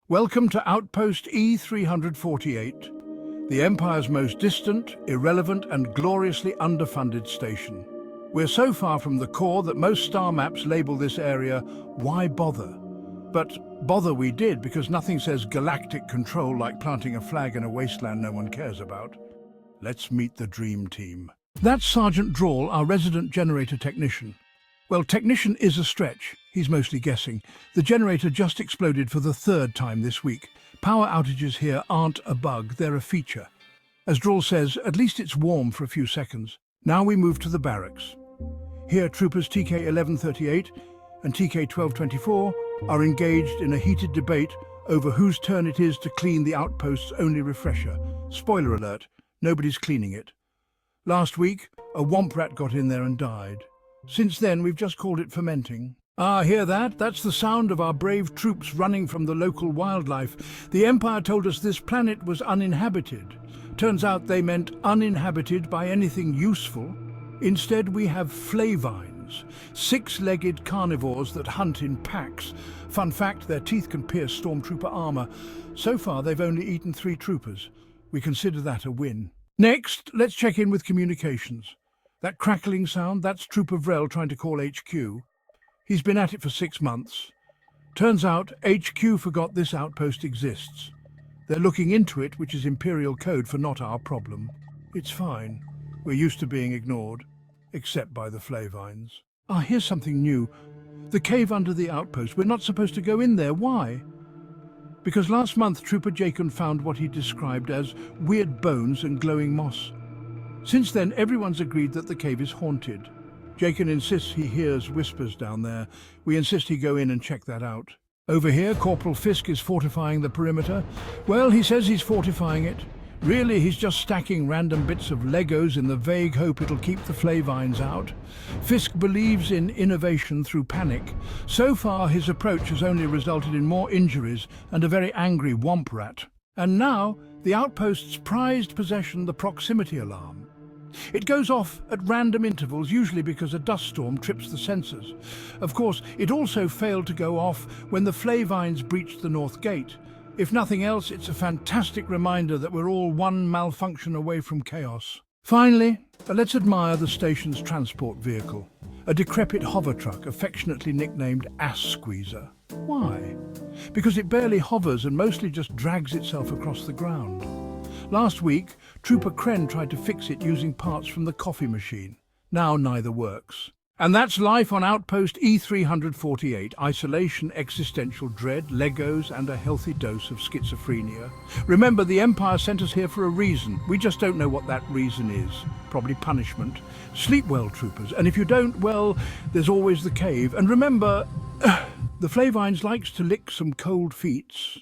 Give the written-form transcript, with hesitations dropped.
Welcome to Outpost E348, the Empire's most distant, irrelevant and gloriously underfunded station. We're so far from the core that most star maps label this area, "Why bother?" But bother we did, because nothing says galactic control like planting a flag in a wasteland no one cares about. Let's meet the dream team. That's Sergeant Drawl, our resident generator technician. Well, technician is a stretch. He's mostly guessing. The generator just exploded for the third time this week. Power outages here aren't a bug, they're a feature. As Drawl says, at least it's warm for a few seconds. Now we move to the barracks. Here, troopers TK-1138 and TK-1224 are engaged in a heated debate over whose turn it is to clean the outpost's only refresher. Spoiler alert, nobody's cleaning it. Last week, a womp rat got in there and died. Since then, we've just called it fermenting. Ah, hear that? That's the sound of our brave troops running from the local wildlife. The Empire told us this planet was uninhabited. Turns out they meant uninhabited by anything useful. Instead, we have flavines, six-legged carnivores that hunt in packs. Fun fact, their teeth can pierce stormtrooper armor. So far, they've only eaten 3 troopers. We consider that a win. Next, let's check in with communications. That crackling sound, that's Trooper Vrel trying to call HQ. He's been at it for 6 months. Turns out HQ forgot this outpost exists. They're looking into it, which is Imperial code for not our problem. It's fine. We're used to being ignored, except by the flavines. Ah, here's something new. The cave under the outpost. We're not supposed to go in there. Why? Because last month Trooper Jacon found what he described as weird bones and glowing moss. Since then, everyone's agreed that the cave is haunted. Jacon insists he hears whispers down there. We insist he go in and check that out. Over here, Corporal Fisk is fortifying the perimeter. Well, he says he's fortifying it. Really, he's just stacking random bits of Legos in the vague hope it'll keep the flavines out. Fisk believes in innovation through panic. So far, his approach has only resulted in more injuries and a very angry womp rat. And now, the outpost's prized possession, the proximity alarm. It goes off at random intervals, usually because a dust storm trips the sensors. Of course, it also failed to go off when the flavines breached the north gate. If nothing else, it's a fantastic reminder that we're all one malfunction away from chaos. Finally, let's admire the station's transport vehicle, a decrepit hover truck affectionately nicknamed Ass Squeezer. Why? Because it barely hovers and mostly just drags itself across the ground. Last week, Trooper Kren tried to fix it using parts from the coffee machine. Now neither works. And that's life on Outpost E348. Isolation, existential dread, Legos, and a healthy dose of schizophrenia. Remember, the Empire sent us here for a reason. We just don't know what that reason is. Probably punishment. Sleep well, troopers. And if you don't, well, there's always the cave. And remember, the Flavines likes to lick some cold feets.